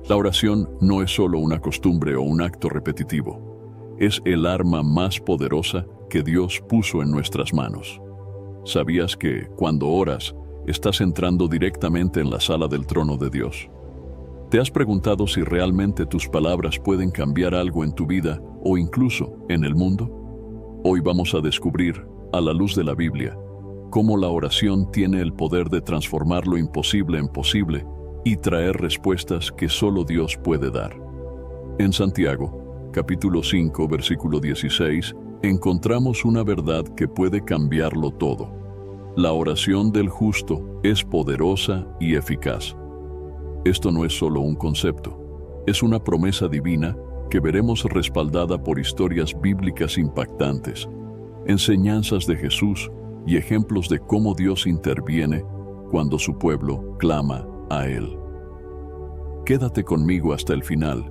La oración no es solo una costumbre o un acto repetitivo. Es el arma más poderosa que Dios puso en nuestras manos. ¿Sabías que, cuando oras, estás entrando directamente en la sala del trono de Dios? ¿Te has preguntado si realmente tus palabras pueden cambiar algo en tu vida o incluso en el mundo? Hoy vamos a descubrir, a la luz de la Biblia, cómo la oración tiene el poder de transformar lo imposible en posible y traer respuestas que solo Dios puede dar. En Santiago, capítulo 5, versículo 16, encontramos una verdad que puede cambiarlo todo. La oración del justo es poderosa y eficaz. Esto no es solo un concepto, es una promesa divina que veremos respaldada por historias bíblicas impactantes, enseñanzas de Jesús y ejemplos de cómo Dios interviene cuando su pueblo clama a Él. Quédate conmigo hasta el final,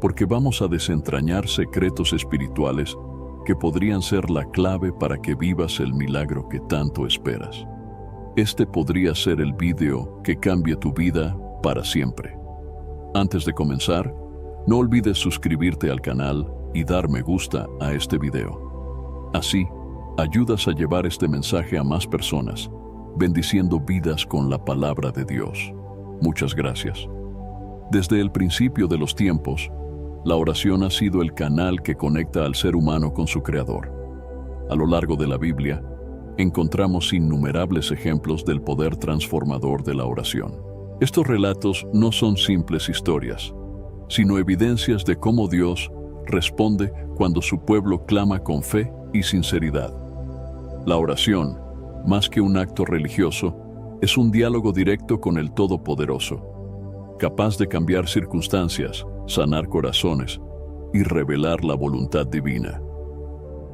porque vamos a desentrañar secretos espirituales que podrían ser la clave para que vivas el milagro que tanto esperas. Este podría ser el video que cambie tu vida para siempre. Antes de comenzar, no olvides suscribirte al canal y dar me gusta a este video. Así, ayudas a llevar este mensaje a más personas, bendiciendo vidas con la palabra de Dios. Muchas gracias. Desde el principio de los tiempos, la oración ha sido el canal que conecta al ser humano con su Creador. A lo largo de la Biblia, encontramos innumerables ejemplos del poder transformador de la oración. Estos relatos no son simples historias, sino evidencias de cómo Dios responde cuando su pueblo clama con fe y sinceridad. La oración, más que un acto religioso, es un diálogo directo con el Todopoderoso, capaz de cambiar circunstancias, sanar corazones y revelar la voluntad divina.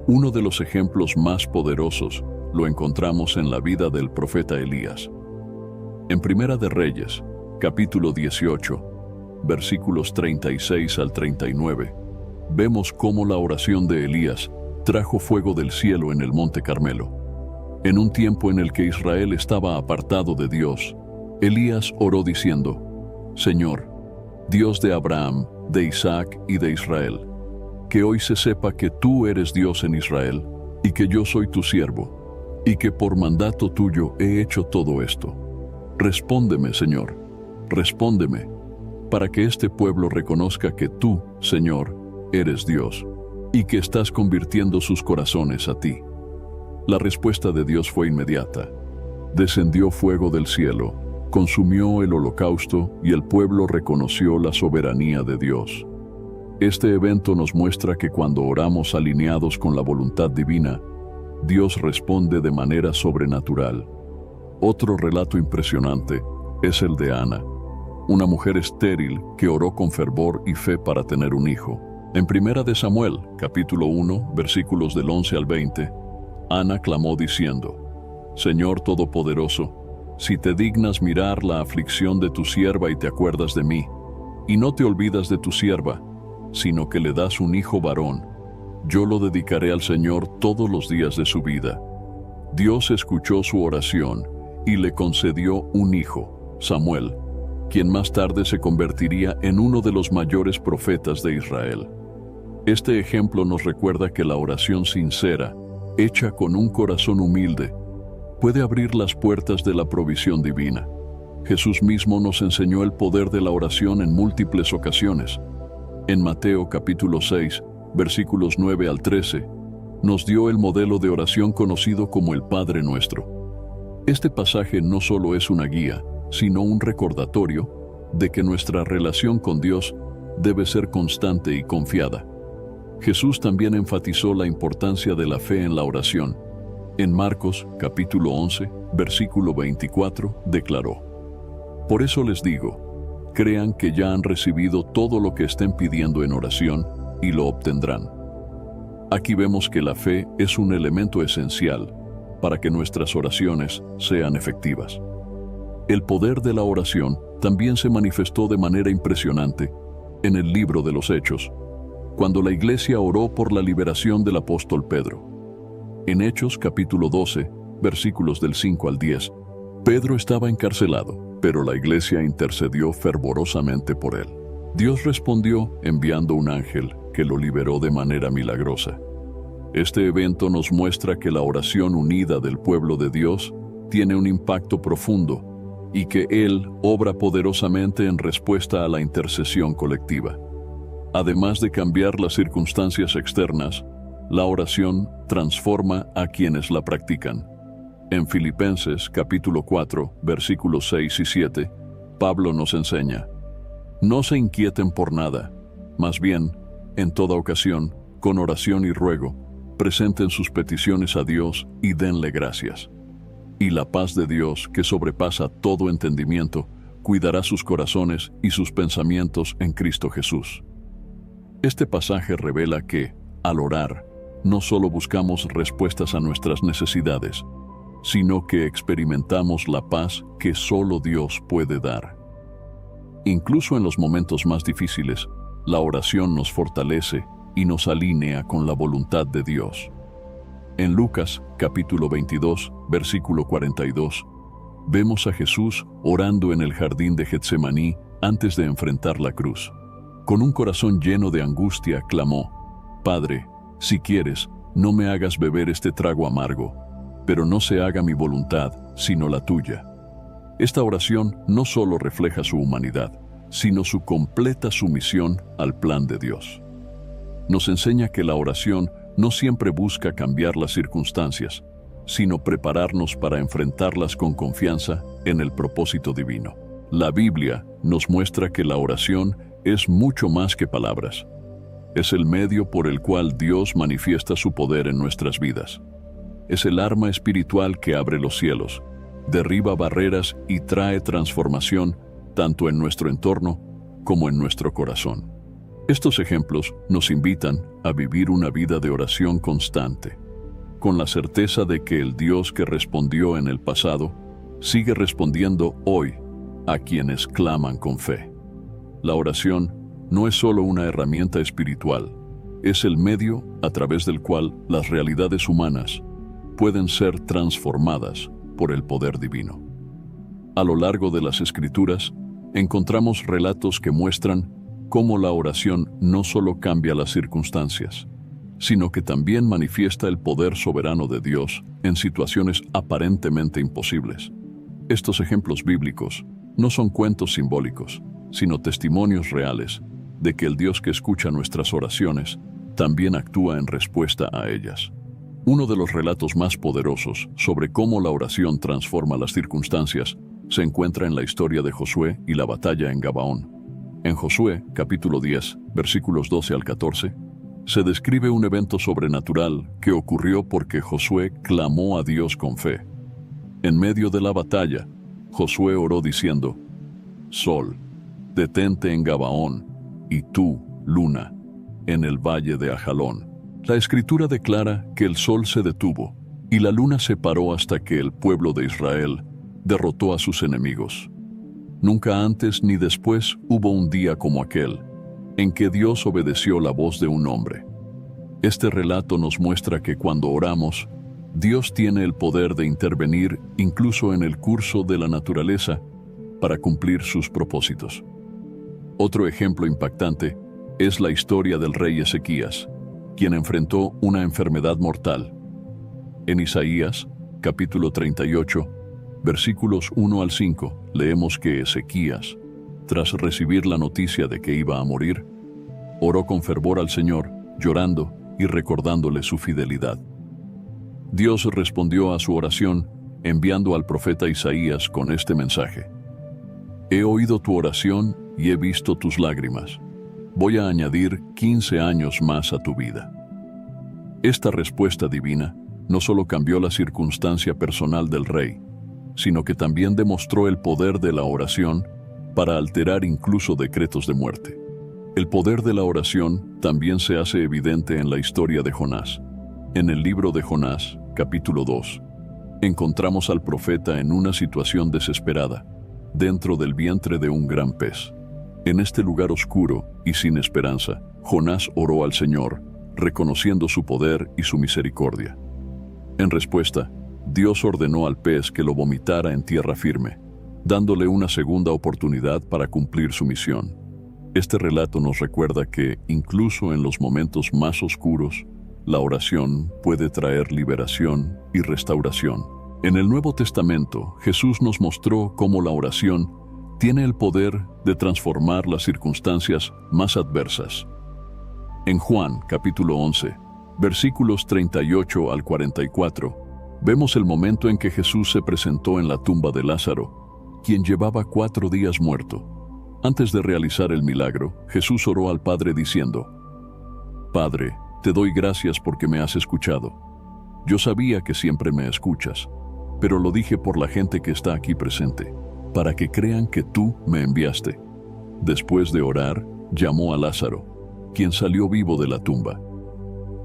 Uno de los ejemplos más poderosos lo encontramos en la vida del profeta Elías. En Primera de Reyes, capítulo 18, versículos 36 al 39, vemos cómo la oración de Elías trajo fuego del cielo en el monte Carmelo. En un tiempo en el que Israel estaba apartado de Dios, Elías oró diciendo: Señor, Dios de Abraham, de Isaac y de Israel, que hoy se sepa que tú eres Dios en Israel y que yo soy tu siervo, y que por mandato tuyo he hecho todo esto. Respóndeme, Señor, respóndeme, para que este pueblo reconozca que tú, Señor, eres Dios, y que estás convirtiendo sus corazones a ti. La respuesta de Dios fue inmediata. Descendió fuego del cielo, consumió el holocausto y el pueblo reconoció la soberanía de Dios. Este evento nos muestra que cuando oramos alineados con la voluntad divina, Dios responde de manera sobrenatural. Otro relato impresionante es el de Ana, una mujer estéril que oró con fervor y fe para tener un hijo. En Primera de Samuel, capítulo 1, versículos del 11 al 20, Ana clamó diciendo: Señor Todopoderoso, si te dignas mirar la aflicción de tu sierva y te acuerdas de mí, y no te olvidas de tu sierva, sino que le das un hijo varón, yo lo dedicaré al Señor todos los días de su vida. Dios escuchó su oración y le concedió un hijo, Samuel, quien más tarde se convertiría en uno de los mayores profetas de Israel. Este ejemplo nos recuerda que la oración sincera, hecha con un corazón humilde, puede abrir las puertas de la provisión divina. Jesús mismo nos enseñó el poder de la oración en múltiples ocasiones. En Mateo capítulo 6, versículos 9 al 13, nos dio el modelo de oración conocido como el Padre Nuestro. Este pasaje no solo es una guía, sino un recordatorio de que nuestra relación con Dios debe ser constante y confiada. Jesús también enfatizó la importancia de la fe en la oración. En Marcos, capítulo 11, versículo 24, declaró: Por eso les digo, crean que ya han recibido todo lo que estén pidiendo en oración y lo obtendrán. Aquí vemos que la fe es un elemento esencial para que nuestras oraciones sean efectivas. El poder de la oración también se manifestó de manera impresionante en el libro de los Hechos, cuando la iglesia oró por la liberación del apóstol Pedro. En Hechos capítulo 12, versículos del 5 al 10, Pedro estaba encarcelado, pero la iglesia intercedió fervorosamente por él. Dios respondió enviando un ángel que lo liberó de manera milagrosa. Este evento nos muestra que la oración unida del pueblo de Dios tiene un impacto profundo y que Él obra poderosamente en respuesta a la intercesión colectiva. Además de cambiar las circunstancias externas, la oración transforma a quienes la practican. En Filipenses capítulo 4, versículos 6 y 7, Pablo nos enseña: no se inquieten por nada, más bien, en toda ocasión, con oración y ruego, presenten sus peticiones a Dios y denle gracias. Y la paz de Dios, que sobrepasa todo entendimiento, cuidará sus corazones y sus pensamientos en Cristo Jesús. Este pasaje revela que, al orar, no solo buscamos respuestas a nuestras necesidades, sino que experimentamos la paz que solo Dios puede dar. Incluso en los momentos más difíciles, la oración nos fortalece y nos alinea con la voluntad de Dios. En Lucas, capítulo 22, versículo 42, vemos a Jesús orando en el jardín de Getsemaní antes de enfrentar la cruz. Con un corazón lleno de angustia, clamó: Padre, si quieres, no me hagas beber este trago amargo, pero no se haga mi voluntad, sino la tuya. Esta oración no solo refleja su humanidad, sino su completa sumisión al plan de Dios. Nos enseña que la oración no siempre busca cambiar las circunstancias, sino prepararnos para enfrentarlas con confianza en el propósito divino. La Biblia nos muestra que la oración es mucho más que palabras. Es el medio por el cual Dios manifiesta su poder en nuestras vidas. Es el arma espiritual que abre los cielos, derriba barreras y trae transformación tanto en nuestro entorno como en nuestro corazón. Estos ejemplos nos invitan a vivir una vida de oración constante, con la certeza de que el Dios que respondió en el pasado sigue respondiendo hoy a quienes claman con fe. La oración no es solo una herramienta espiritual, es el medio a través del cual las realidades humanas pueden ser transformadas por el poder divino. A lo largo de las Escrituras, encontramos relatos que muestran cómo la oración no solo cambia las circunstancias, sino que también manifiesta el poder soberano de Dios en situaciones aparentemente imposibles. Estos ejemplos bíblicos no son cuentos simbólicos, sino testimonios reales de que el Dios que escucha nuestras oraciones también actúa en respuesta a ellas. Uno de los relatos más poderosos sobre cómo la oración transforma las circunstancias se encuentra en la historia de Josué y la batalla en Gabaón. En Josué, capítulo 10, versículos 12 al 14, se describe un evento sobrenatural que ocurrió porque Josué clamó a Dios con fe. En medio de la batalla, Josué oró diciendo: Sol, detente en Gabaón, y tú, luna, en el valle de Ajalón. La Escritura declara que el sol se detuvo y la luna se paró hasta que el pueblo de Israel derrotó a sus enemigos. Nunca antes ni después hubo un día como aquel, en que Dios obedeció la voz de un hombre. Este relato nos muestra que cuando oramos, Dios tiene el poder de intervenir incluso en el curso de la naturaleza para cumplir sus propósitos. Otro ejemplo impactante es la historia del rey Ezequías, quien enfrentó una enfermedad mortal. En Isaías, capítulo 38, versículos 1 al 5, leemos que Ezequías, tras recibir la noticia de que iba a morir, oró con fervor al Señor, llorando y recordándole su fidelidad. Dios respondió a su oración enviando al profeta Isaías con este mensaje: He oído tu oración y he visto tus lágrimas. Voy a añadir 15 años más a tu vida. Esta respuesta divina no solo cambió la circunstancia personal del rey, sino que también demostró el poder de la oración para alterar incluso decretos de muerte. El poder de la oración también se hace evidente en la historia de Jonás. En el libro de Jonás, capítulo 2, encontramos al profeta en una situación desesperada, dentro del vientre de un gran pez. En este lugar oscuro y sin esperanza, Jonás oró al Señor, reconociendo su poder y su misericordia. En respuesta, Dios ordenó al pez que lo vomitara en tierra firme, dándole una segunda oportunidad para cumplir su misión. Este relato nos recuerda que, incluso en los momentos más oscuros, la oración puede traer liberación y restauración. En el Nuevo Testamento, Jesús nos mostró cómo la oración tiene el poder de transformar las circunstancias más adversas. En Juan, capítulo 11, versículos 38 al 44, vemos el momento en que Jesús se presentó en la tumba de Lázaro, quien llevaba 4 días muerto. Antes de realizar el milagro, Jesús oró al Padre diciendo: Padre, te doy gracias porque me has escuchado. Yo sabía que siempre me escuchas, pero lo dije por la gente que está aquí presente, para que crean que tú me enviaste. Después de orar, llamó a Lázaro, quien salió vivo de la tumba.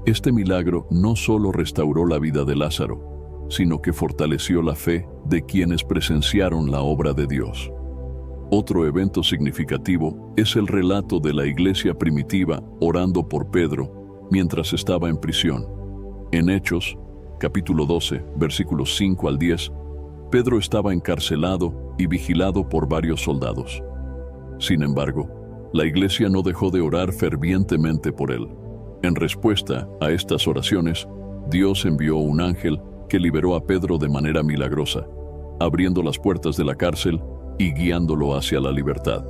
Este milagro no solo restauró la vida de Lázaro, sino que fortaleció la fe de quienes presenciaron la obra de Dios. Otro evento significativo es el relato de la iglesia primitiva orando por Pedro mientras estaba en prisión. En Hechos, capítulo 12, versículos 5 al 10, Pedro estaba encarcelado y vigilado por varios soldados. Sin embargo, la iglesia no dejó de orar fervientemente por él. En respuesta a estas oraciones, Dios envió un ángel que liberó a Pedro de manera milagrosa, abriendo las puertas de la cárcel y guiándolo hacia la libertad.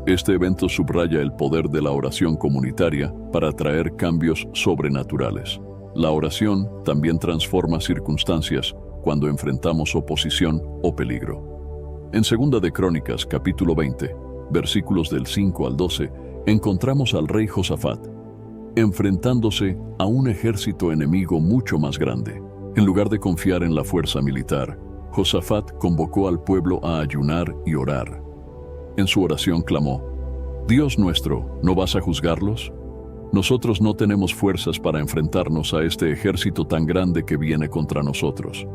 Este evento subraya el poder de la oración comunitaria para traer cambios sobrenaturales. La oración también transforma circunstancias cuando enfrentamos oposición o peligro. En 2 de Crónicas, capítulo 20, versículos del 5 al 12, encontramos al rey Josafat, enfrentándose a un ejército enemigo mucho más grande. En lugar de confiar en la fuerza militar, Josafat convocó al pueblo a ayunar y orar. En su oración clamó: Dios nuestro, ¿no vas a juzgarlos? Nosotros no tenemos fuerzas para enfrentarnos a este ejército tan grande que viene contra nosotros.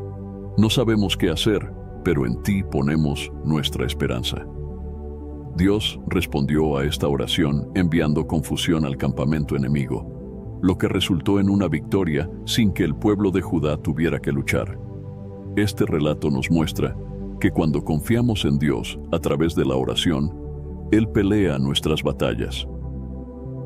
No sabemos qué hacer, pero en ti ponemos nuestra esperanza. Dios respondió a esta oración enviando confusión al campamento enemigo, lo que resultó en una victoria sin que el pueblo de Judá tuviera que luchar. Este relato nos muestra que cuando confiamos en Dios a través de la oración, Él pelea nuestras batallas.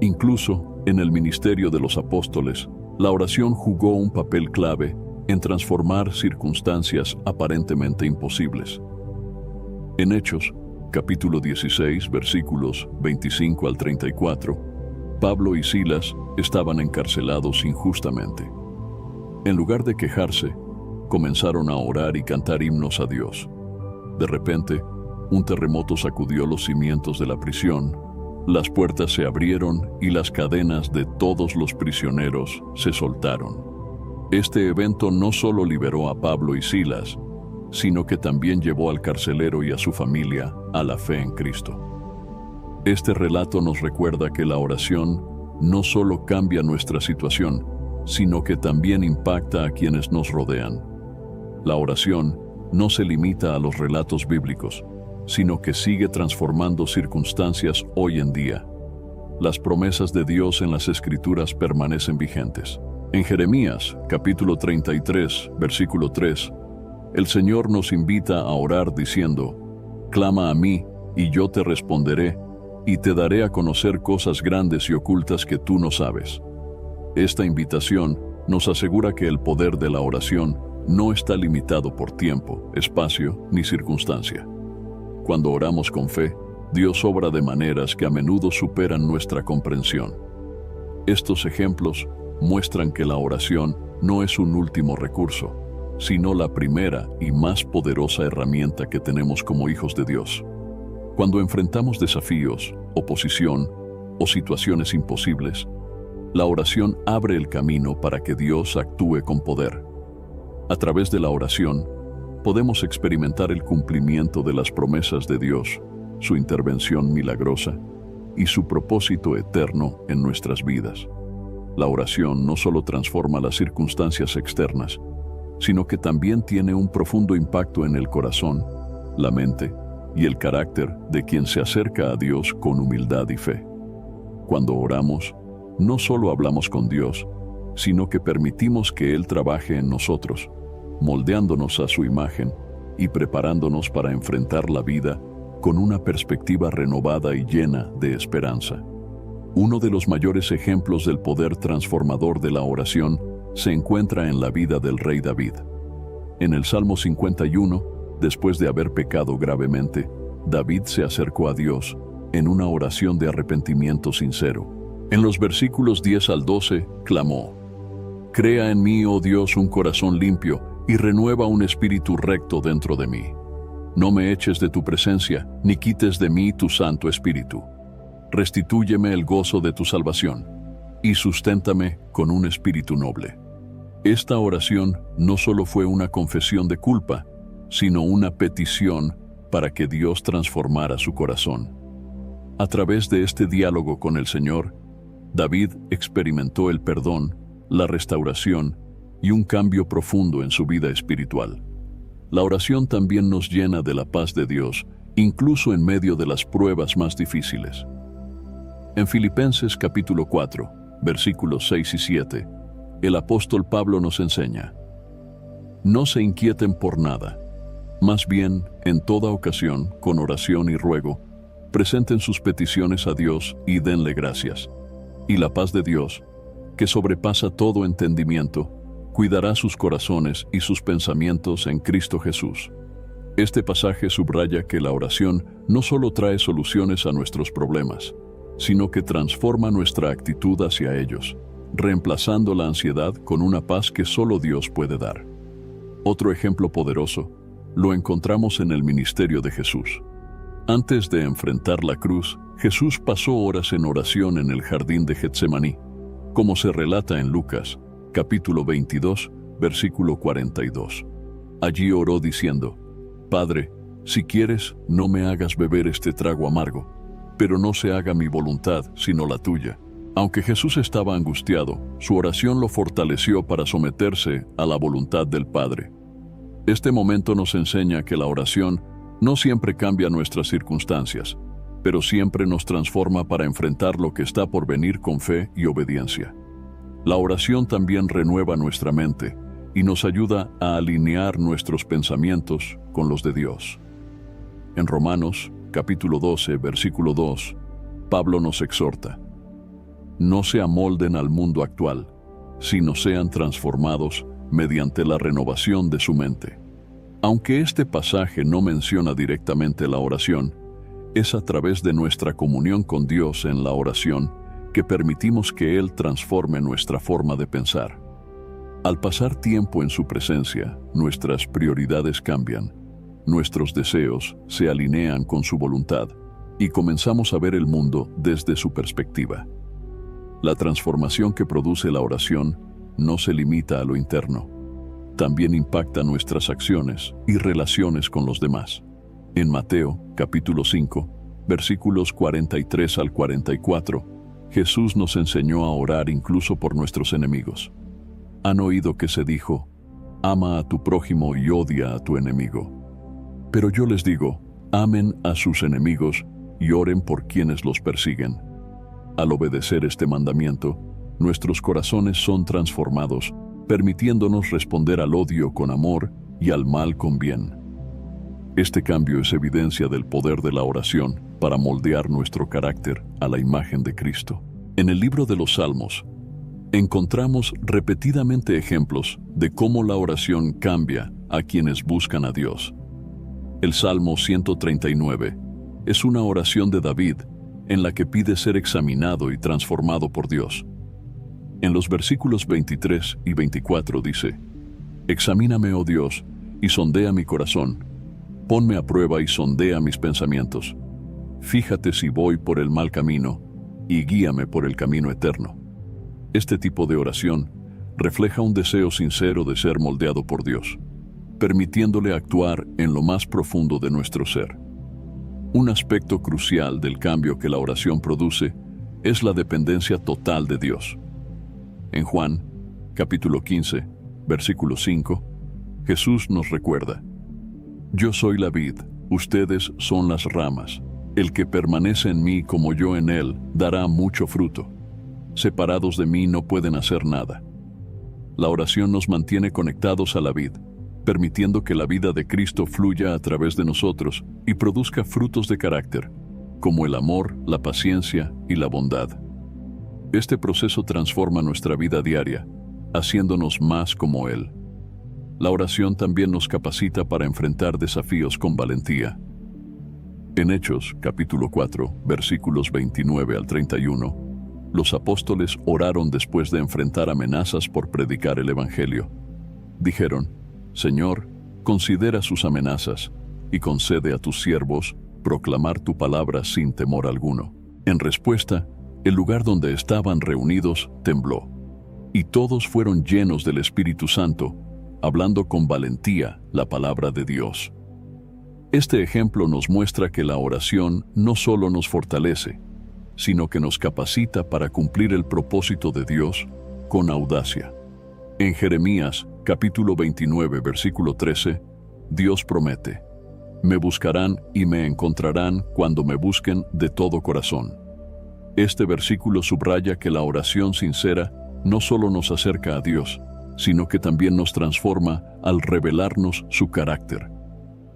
Incluso en el ministerio de los apóstoles, la oración jugó un papel clave en transformar circunstancias aparentemente imposibles. En Hechos, capítulo 16, versículos 25 al 34, Pablo y Silas estaban encarcelados injustamente. En lugar de quejarse, comenzaron a orar y cantar himnos a Dios. De repente, un terremoto sacudió los cimientos de la prisión, las puertas se abrieron y las cadenas de todos los prisioneros se soltaron. Este evento no solo liberó a Pablo y Silas, sino que también llevó al carcelero y a su familia a la fe en Cristo. Este relato nos recuerda que la oración no solo cambia nuestra situación, sino que también impacta a quienes nos rodean. La oración no se limita a los relatos bíblicos, sino que sigue transformando circunstancias hoy en día. Las promesas de Dios en las Escrituras permanecen vigentes. En Jeremías, capítulo 33, versículo 3, el Señor nos invita a orar diciendo: Clama a mí, y yo te responderé, y te daré a conocer cosas grandes y ocultas que tú no sabes. Esta invitación nos asegura que el poder de la oración no está limitado por tiempo, espacio ni circunstancia. Cuando oramos con fe, Dios obra de maneras que a menudo superan nuestra comprensión. Estos ejemplos muestran que la oración no es un último recurso, sino la primera y más poderosa herramienta que tenemos como hijos de Dios. Cuando enfrentamos desafíos, oposición o situaciones imposibles, la oración abre el camino para que Dios actúe con poder. A través de la oración, podemos experimentar el cumplimiento de las promesas de Dios, su intervención milagrosa y su propósito eterno en nuestras vidas. La oración no solo transforma las circunstancias externas, sino que también tiene un profundo impacto en el corazón, la mente y el carácter de quien se acerca a Dios con humildad y fe. Cuando oramos, no solo hablamos con Dios, sino que permitimos que Él trabaje en nosotros, moldeándonos a su imagen y preparándonos para enfrentar la vida con una perspectiva renovada y llena de esperanza. Uno de los mayores ejemplos del poder transformador de la oración se encuentra en la vida del rey David. En el Salmo 51, después de haber pecado gravemente, David se acercó a Dios en una oración de arrepentimiento sincero. En los versículos 10 al 12, clamó: «Crea en mí, oh Dios, un corazón limpio, y renueva un espíritu recto dentro de mí. No me eches de tu presencia, ni quites de mí tu Santo Espíritu. Restitúyeme el gozo de tu salvación, y susténtame con un espíritu noble». Esta oración no solo fue una confesión de culpa, sino una petición para que Dios transformara su corazón. A través de este diálogo con el Señor, David experimentó el perdón, la restauración y un cambio profundo en su vida espiritual. La oración también nos llena de la paz de Dios, incluso en medio de las pruebas más difíciles. En Filipenses capítulo 4, versículos 6 y 7, el apóstol Pablo nos enseña: «No se inquieten por nada, más bien, en toda ocasión, con oración y ruego, presenten sus peticiones a Dios y denle gracias. Y la paz de Dios, que sobrepasa todo entendimiento, cuidará sus corazones y sus pensamientos en Cristo Jesús». Este pasaje subraya que la oración no solo trae soluciones a nuestros problemas, sino que transforma nuestra actitud hacia ellos, reemplazando la ansiedad con una paz que solo Dios puede dar. Otro ejemplo poderoso lo encontramos en el ministerio de Jesús. Antes de enfrentar la cruz, Jesús pasó horas en oración en el jardín de Getsemaní, como se relata en Lucas, capítulo 22, versículo 42. Allí oró diciendo: «Padre, si quieres, no me hagas beber este trago amargo, pero no se haga mi voluntad, sino la tuya». Aunque Jesús estaba angustiado, su oración lo fortaleció para someterse a la voluntad del Padre. Este momento nos enseña que la oración no siempre cambia nuestras circunstancias, pero siempre nos transforma para enfrentar lo que está por venir con fe y obediencia. La oración también renueva nuestra mente y nos ayuda a alinear nuestros pensamientos con los de Dios. En Romanos, capítulo 12, versículo 2, Pablo nos exhorta: «No se amolden al mundo actual, sino sean transformados mediante la renovación de su mente». Aunque este pasaje no menciona directamente la oración, es a través de nuestra comunión con Dios en la oración que permitimos que Él transforme nuestra forma de pensar. Al pasar tiempo en su presencia, nuestras prioridades cambian, nuestros deseos se alinean con su voluntad y comenzamos a ver el mundo desde su perspectiva. La transformación que produce la oración no se limita a lo interno, también impacta nuestras acciones y relaciones con los demás. En Mateo, capítulo 5, versículos 43 al 44, Jesús nos enseñó a orar incluso por nuestros enemigos. Han oído que se dijo: «Ama a tu prójimo y odia a tu enemigo». Pero yo les digo: amen a sus enemigos y oren por quienes los persiguen. Al obedecer este mandamiento, nuestros corazones son transformados, permitiéndonos responder al odio con amor y al mal con bien. Este cambio es evidencia del poder de la oración para moldear nuestro carácter a la imagen de Cristo. En el libro de los Salmos, encontramos repetidamente ejemplos de cómo la oración cambia a quienes buscan a Dios. El Salmo 139 es una oración de David en la que pide ser examinado y transformado por Dios. En los versículos 23 y 24 dice: «Examíname, oh Dios, y sondea mi corazón. Ponme a prueba y sondea mis pensamientos. Fíjate si voy por el mal camino, y guíame por el camino eterno». Este tipo de oración refleja un deseo sincero de ser moldeado por Dios, permitiéndole actuar en lo más profundo de nuestro ser. Un aspecto crucial del cambio que la oración produce es la dependencia total de Dios. En Juan, capítulo 15, versículo 5, Jesús nos recuerda: «Yo soy la vid, ustedes son las ramas. El que permanece en mí como yo en él, dará mucho fruto. Separados de mí no pueden hacer nada». La oración nos mantiene conectados a la vid, permitiendo que la vida de Cristo fluya a través de nosotros y produzca frutos de carácter, como el amor, la paciencia y la bondad. Este proceso transforma nuestra vida diaria, haciéndonos más como Él. La oración también nos capacita para enfrentar desafíos con valentía. En Hechos, capítulo 4, versículos 29 al 31, los apóstoles oraron después de enfrentar amenazas por predicar el Evangelio. Dijeron: Señor, considera sus amenazas y concede a tus siervos proclamar tu palabra sin temor alguno. En respuesta, el lugar donde estaban reunidos tembló, y todos fueron llenos del Espíritu Santo, hablando con valentía la palabra de Dios. Este ejemplo nos muestra que la oración no solo nos fortalece, sino que nos capacita para cumplir el propósito de Dios con audacia. En Jeremías, capítulo 29, versículo 13, Dios promete: me buscarán y me encontrarán cuando me busquen de todo corazón. Este versículo subraya que la oración sincera no solo nos acerca a Dios, sino que también nos transforma al revelarnos su carácter,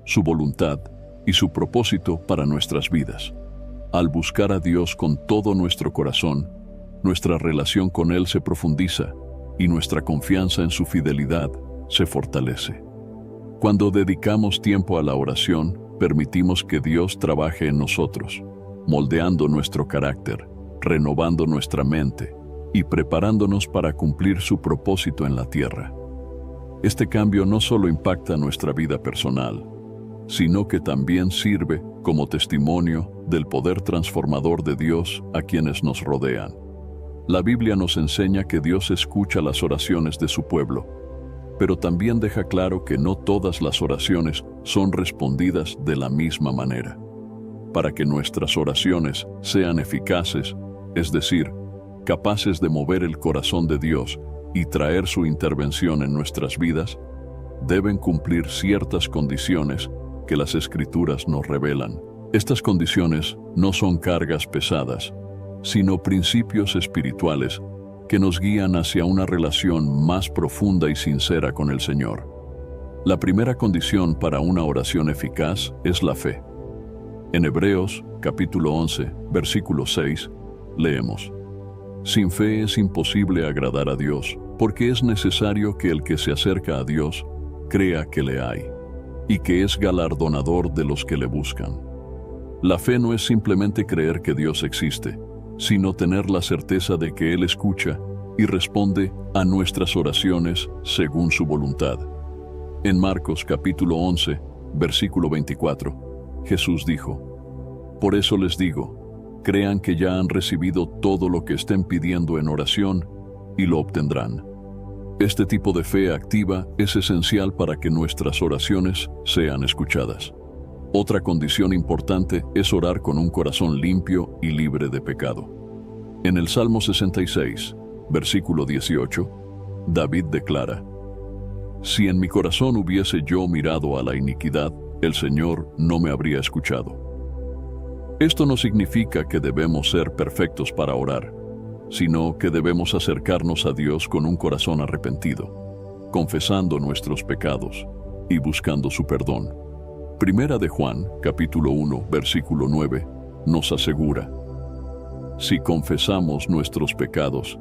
su voluntad y su propósito para nuestras vidas. Al buscar a Dios con todo nuestro corazón, nuestra relación con Él se profundiza y nuestra confianza en su fidelidad se fortalece. Cuando dedicamos tiempo a la oración, permitimos que Dios trabaje en nosotros, moldeando nuestro carácter, renovando nuestra mente y preparándonos para cumplir su propósito en la tierra. Este cambio no solo impacta nuestra vida personal, sino que también sirve como testimonio del poder transformador de Dios a quienes nos rodean. La Biblia nos enseña que Dios escucha las oraciones de su pueblo, pero también deja claro que no todas las oraciones son respondidas de la misma manera. Para que nuestras oraciones sean eficaces, es decir, capaces de mover el corazón de Dios y traer su intervención en nuestras vidas, deben cumplir ciertas condiciones que las Escrituras nos revelan. Estas condiciones no son cargas pesadas, sino principios espirituales que nos guían hacia una relación más profunda y sincera con el Señor. La primera condición para una oración eficaz es la fe. En Hebreos, capítulo 11, versículo 6, leemos: sin fe es imposible agradar a Dios, porque es necesario que el que se acerca a Dios crea que le hay, y que es galardonador de los que le buscan. La fe no es simplemente creer que Dios existe, sino tener la certeza de que Él escucha y responde a nuestras oraciones según su voluntad. En Marcos capítulo 11, versículo 24, Jesús dijo: por eso les digo, crean que ya han recibido todo lo que estén pidiendo en oración y lo obtendrán. Este tipo de fe activa es esencial para que nuestras oraciones sean escuchadas. Otra condición importante es orar con un corazón limpio y libre de pecado. En el Salmo 66, versículo 18, David declara: si en mi corazón hubiese yo mirado a la iniquidad, el Señor no me habría escuchado. Esto no significa que debemos ser perfectos para orar, sino que debemos acercarnos a Dios con un corazón arrepentido, confesando nuestros pecados y buscando su perdón. Primera de Juan, capítulo 1, versículo 9, nos asegura: si confesamos nuestros pecados,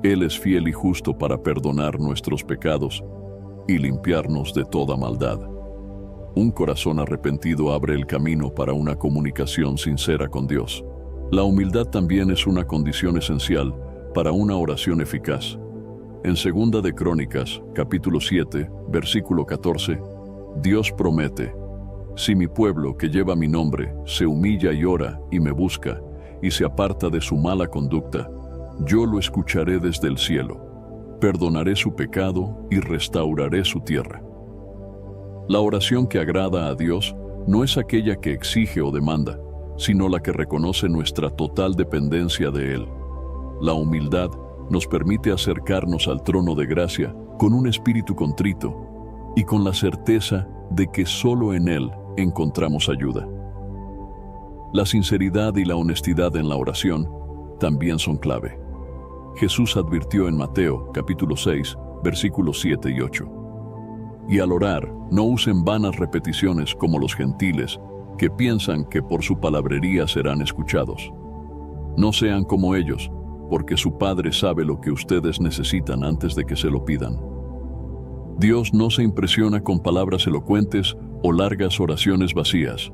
Él es fiel y justo para perdonar nuestros pecados y limpiarnos de toda maldad. Un corazón arrepentido abre el camino para una comunicación sincera con Dios. La humildad también es una condición esencial para una oración eficaz. En 2 de Crónicas, capítulo 7, versículo 14, Dios promete: si mi pueblo que lleva mi nombre se humilla y ora y me busca y se aparta de su mala conducta, yo lo escucharé desde el cielo, perdonaré su pecado y restauraré su tierra. La oración que agrada a Dios no es aquella que exige o demanda, sino la que reconoce nuestra total dependencia de Él. La humildad nos permite acercarnos al trono de gracia con un espíritu contrito y con la certeza de que solo en Él encontramos ayuda. La sinceridad y la honestidad en la oración también son clave. Jesús advirtió en Mateo, capítulo 6, versículos 7 y 8. Y al orar, no usen vanas repeticiones como los gentiles, que piensan que por su palabrería serán escuchados. No sean como ellos, porque su Padre sabe lo que ustedes necesitan antes de que se lo pidan. Dios no se impresiona con palabras elocuentes o largas oraciones vacías.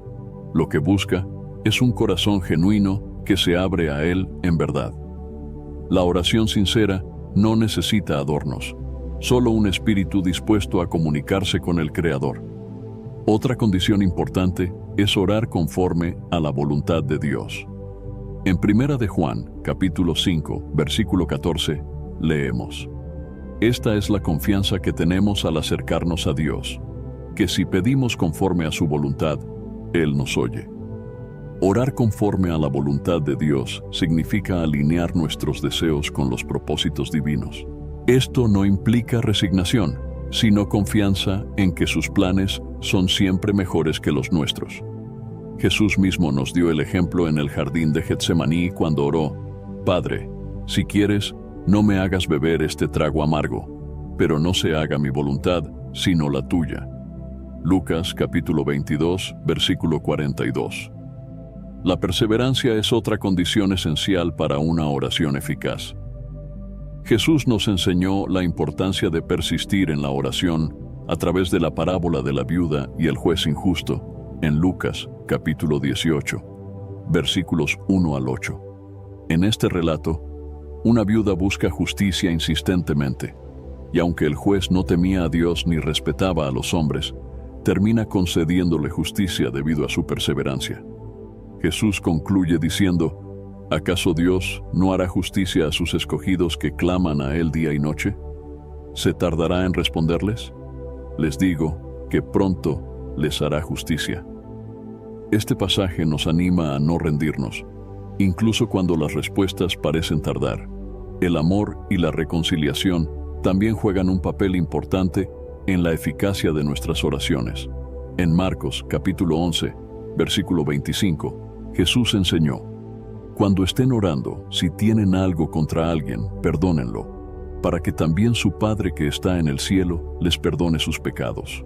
Lo que busca es un corazón genuino que se abre a Él en verdad. La oración sincera no necesita adornos, solo un espíritu dispuesto a comunicarse con el Creador. Otra condición importante es orar conforme a la voluntad de Dios. En 1 de Juan, capítulo 5, versículo 14, leemos: Esta es la confianza que tenemos al acercarnos a Dios, que si pedimos conforme a su voluntad, Él nos oye. Orar conforme a la voluntad de Dios significa alinear nuestros deseos con los propósitos divinos. Esto no implica resignación, sino confianza en que sus planes son siempre mejores que los nuestros. Jesús mismo nos dio el ejemplo en el jardín de Getsemaní cuando oró: Padre, si quieres, no me hagas beber este trago amargo, pero no se haga mi voluntad, sino la tuya. Lucas capítulo 22, versículo 42. La perseverancia es otra condición esencial para una oración eficaz. Jesús nos enseñó la importancia de persistir en la oración a través de la parábola de la viuda y el juez injusto, en Lucas capítulo 18, versículos 1 al 8. En este relato, una viuda busca justicia insistentemente, y aunque el juez no temía a Dios ni respetaba a los hombres, termina concediéndole justicia debido a su perseverancia. Jesús concluye diciendo: ¿acaso Dios no hará justicia a sus escogidos que claman a Él día y noche? ¿Se tardará en responderles? Les digo que pronto les hará justicia. Este pasaje nos anima a no rendirnos, incluso cuando las respuestas parecen tardar. El amor y la reconciliación también juegan un papel importante en la eficacia de nuestras oraciones. En Marcos capítulo 11, versículo 25, Jesús enseñó: Cuando estén orando, si tienen algo contra alguien, perdónenlo, para que también su Padre que está en el cielo les perdone sus pecados.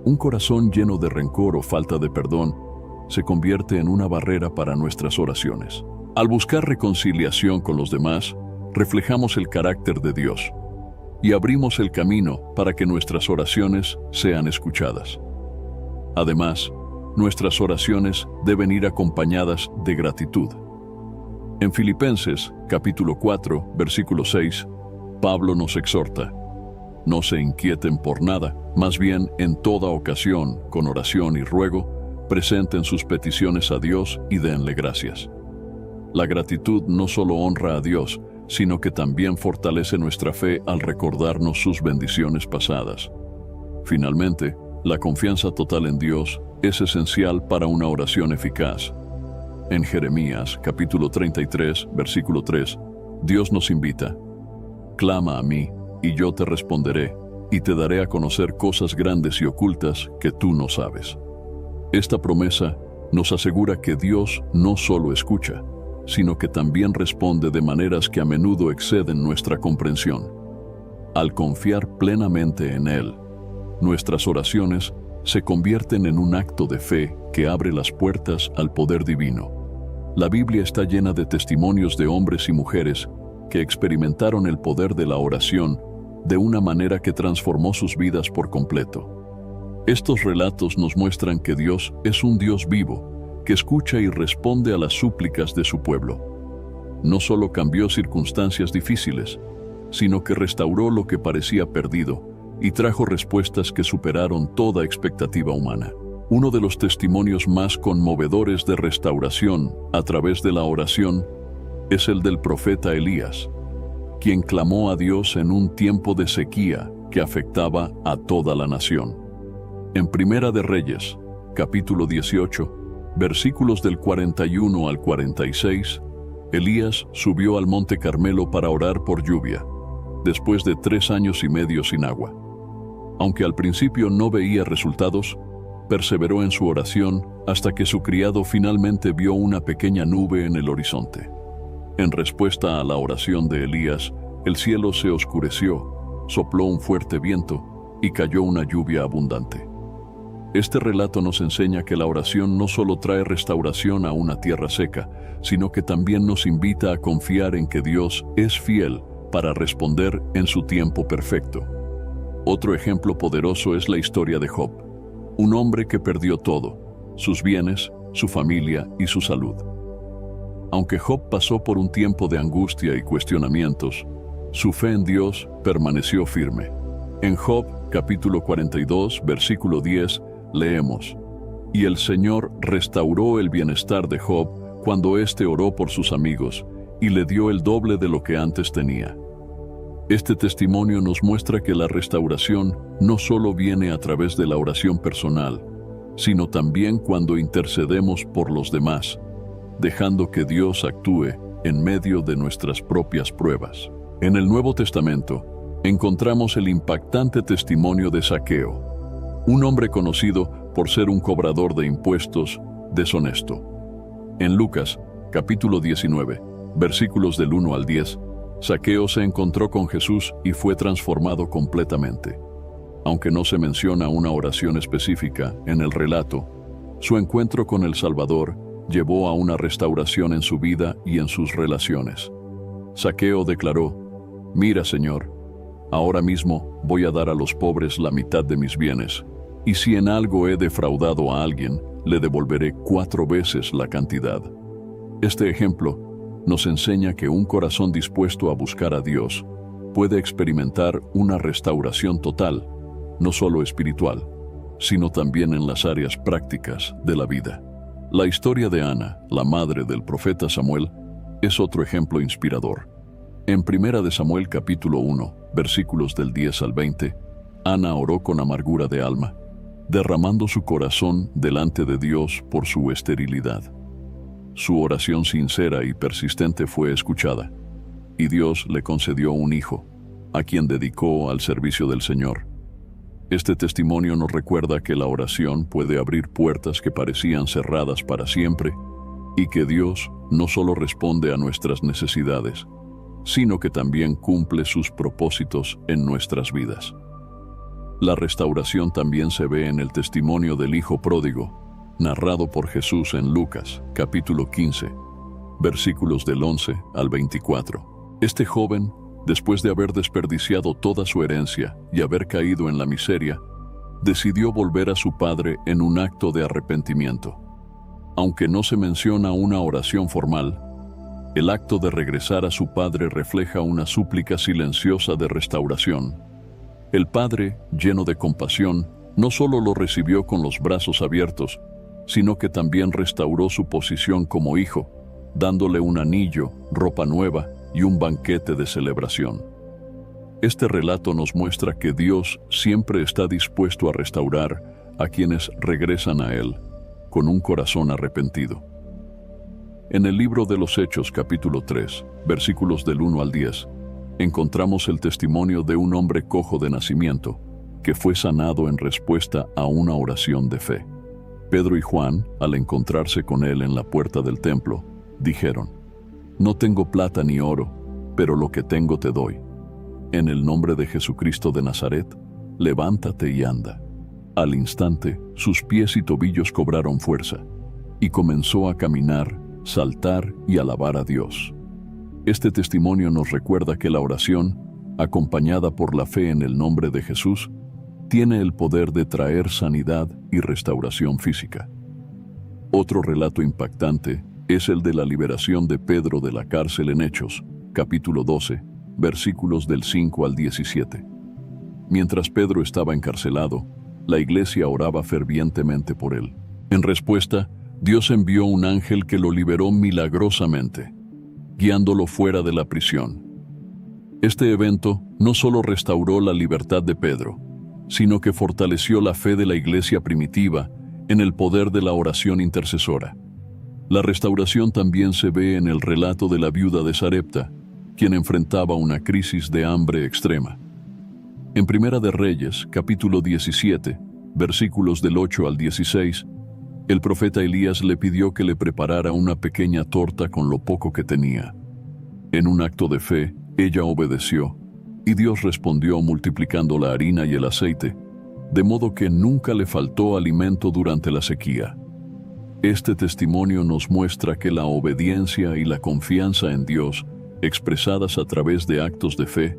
Un corazón lleno de rencor o falta de perdón se convierte en una barrera para nuestras oraciones. Al buscar reconciliación con los demás, reflejamos el carácter de Dios y abrimos el camino para que nuestras oraciones sean escuchadas. Además, nuestras oraciones deben ir acompañadas de gratitud. En Filipenses, capítulo 4, versículo 6, Pablo nos exhorta: no se inquieten por nada, más bien en toda ocasión, con oración y ruego, presenten sus peticiones a Dios y denle gracias. La gratitud no solo honra a Dios, sino que también fortalece nuestra fe al recordarnos sus bendiciones pasadas. Finalmente, la confianza total en Dios es esencial para una oración eficaz. En Jeremías, capítulo 33, versículo 3, Dios nos invita: clama a mí, y yo te responderé, y te daré a conocer cosas grandes y ocultas que tú no sabes. Esta promesa nos asegura que Dios no solo escucha, sino que también responde de maneras que a menudo exceden nuestra comprensión. Al confiar plenamente en Él, nuestras oraciones se convierten en un acto de fe que abre las puertas al poder divino. La Biblia está llena de testimonios de hombres y mujeres que experimentaron el poder de la oración de una manera que transformó sus vidas por completo. Estos relatos nos muestran que Dios es un Dios vivo, que escucha y responde a las súplicas de su pueblo. No solo cambió circunstancias difíciles, sino que restauró lo que parecía perdido y trajo respuestas que superaron toda expectativa humana. Uno de los testimonios más conmovedores de restauración a través de la oración es el del profeta Elías, quien clamó a Dios en un tiempo de sequía que afectaba a toda la nación. En Primera de Reyes, capítulo 18, versículos del 41 al 46, Elías subió al monte Carmelo para orar por lluvia, después de 3 años y medio sin agua. Aunque al principio no veía resultados, perseveró en su oración hasta que su criado finalmente vio una pequeña nube en el horizonte. En respuesta a la oración de Elías, el cielo se oscureció, sopló un fuerte viento y cayó una lluvia abundante. Este relato nos enseña que la oración no solo trae restauración a una tierra seca, sino que también nos invita a confiar en que Dios es fiel para responder en su tiempo perfecto. Otro ejemplo poderoso es la historia de Job, un hombre que perdió todo, sus bienes, su familia y su salud. Aunque Job pasó por un tiempo de angustia y cuestionamientos, su fe en Dios permaneció firme. En Job, capítulo 42, versículo 10, leemos: «Y el Señor restauró el bienestar de Job cuando éste oró por sus amigos, y le dio el doble de lo que antes tenía». Este testimonio nos muestra que la restauración no solo viene a través de la oración personal, sino también cuando intercedemos por los demás, dejando que Dios actúe en medio de nuestras propias pruebas. En el Nuevo Testamento, encontramos el impactante testimonio de Zaqueo, un hombre conocido por ser un cobrador de impuestos deshonesto. En Lucas, capítulo 19, versículos del 1 al 10, Zaqueo se encontró con Jesús y fue transformado completamente. Aunque no se menciona una oración específica en el relato, su encuentro con el Salvador llevó a una restauración en su vida y en sus relaciones. Zaqueo declaró: «Mira, Señor, ahora mismo voy a dar a los pobres la mitad de mis bienes, y si en algo he defraudado a alguien, le devolveré 4 veces la cantidad». Este ejemplo nos enseña que un corazón dispuesto a buscar a Dios puede experimentar una restauración total, no solo espiritual, sino también en las áreas prácticas de la vida. La historia de Ana, la madre del profeta Samuel, es otro ejemplo inspirador. En 1 Samuel capítulo 1, versículos del 10 al 20, Ana oró con amargura de alma, derramando su corazón delante de Dios por su esterilidad. Su oración sincera y persistente fue escuchada, y Dios le concedió un hijo, a quien dedicó al servicio del Señor. Este testimonio nos recuerda que la oración puede abrir puertas que parecían cerradas para siempre, y que Dios no solo responde a nuestras necesidades, sino que también cumple sus propósitos en nuestras vidas. La restauración también se ve en el testimonio del Hijo Pródigo, narrado por Jesús en Lucas, capítulo 15, versículos del 11 al 24. Este joven, después de haber desperdiciado toda su herencia y haber caído en la miseria, decidió volver a su padre en un acto de arrepentimiento. Aunque no se menciona una oración formal, el acto de regresar a su padre refleja una súplica silenciosa de restauración. El padre, lleno de compasión, no solo lo recibió con los brazos abiertos, sino que también restauró su posición como hijo, dándole un anillo, ropa nueva y un banquete de celebración. Este relato nos muestra que Dios siempre está dispuesto a restaurar a quienes regresan a Él con un corazón arrepentido. En el libro de los Hechos, capítulo 3, versículos del 1 al 10, encontramos el testimonio de un hombre cojo de nacimiento que fue sanado en respuesta a una oración de fe. Pedro y Juan, al encontrarse con él en la puerta del templo, dijeron: «No tengo plata ni oro, pero lo que tengo te doy. En el nombre de Jesucristo de Nazaret, levántate y anda». Al instante, sus pies y tobillos cobraron fuerza, y comenzó a caminar, saltar y alabar a Dios. Este testimonio nos recuerda que la oración, acompañada por la fe en el nombre de Jesús, tiene el poder de traer sanidad y restauración física. Otro relato impactante es el de la liberación de Pedro de la cárcel en Hechos, capítulo 12, versículos del 5 al 17. Mientras Pedro estaba encarcelado, la iglesia oraba fervientemente por él. En respuesta, Dios envió un ángel que lo liberó milagrosamente, guiándolo fuera de la prisión. Este evento no solo restauró la libertad de Pedro, sino que fortaleció la fe de la iglesia primitiva en el poder de la oración intercesora. La restauración también se ve en el relato de la viuda de Sarepta, quien enfrentaba una crisis de hambre extrema. En Primera de Reyes, capítulo 17, versículos del 8 al 16, el profeta Elías le pidió que le preparara una pequeña torta con lo poco que tenía. En un acto de fe, ella obedeció, Y Dios respondió multiplicando la harina y el aceite, de modo que nunca le faltó alimento durante la sequía. Este testimonio nos muestra que la obediencia y la confianza en Dios, expresadas a través de actos de fe,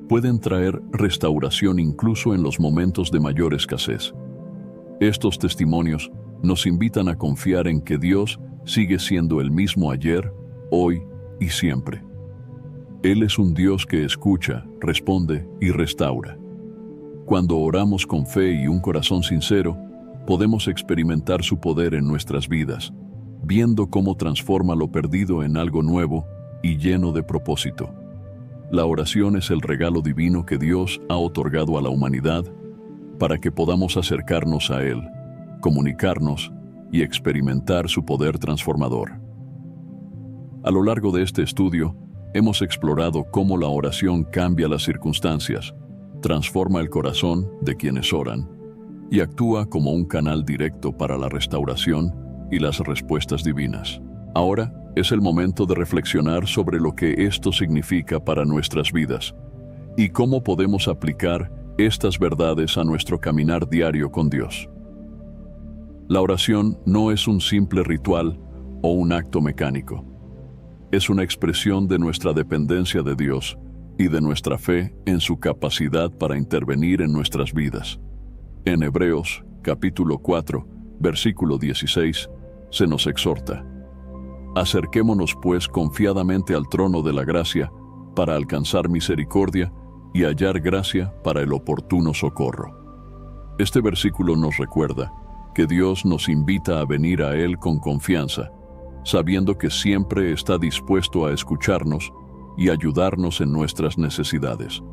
pueden traer restauración incluso en los momentos de mayor escasez. Estos testimonios nos invitan a confiar en que Dios sigue siendo el mismo ayer, hoy y siempre. Él es un Dios que escucha, responde y restaura. Cuando oramos con fe y un corazón sincero, podemos experimentar su poder en nuestras vidas, viendo cómo transforma lo perdido en algo nuevo y lleno de propósito. La oración es el regalo divino que Dios ha otorgado a la humanidad para que podamos acercarnos a Él, comunicarnos y experimentar su poder transformador. A lo largo de este estudio, hemos explorado cómo la oración cambia las circunstancias, transforma el corazón de quienes oran y actúa como un canal directo para la restauración y las respuestas divinas. Ahora es el momento de reflexionar sobre lo que esto significa para nuestras vidas y cómo podemos aplicar estas verdades a nuestro caminar diario con Dios. La oración no es un simple ritual o un acto mecánico. Es una expresión de nuestra dependencia de Dios y de nuestra fe en su capacidad para intervenir en nuestras vidas. En Hebreos, capítulo 4, versículo 16, se nos exhorta: acerquémonos pues confiadamente al trono de la gracia para alcanzar misericordia y hallar gracia para el oportuno socorro. Este versículo nos recuerda que Dios nos invita a venir a Él con confianza, sabiendo que siempre está dispuesto a escucharnos y ayudarnos en nuestras necesidades.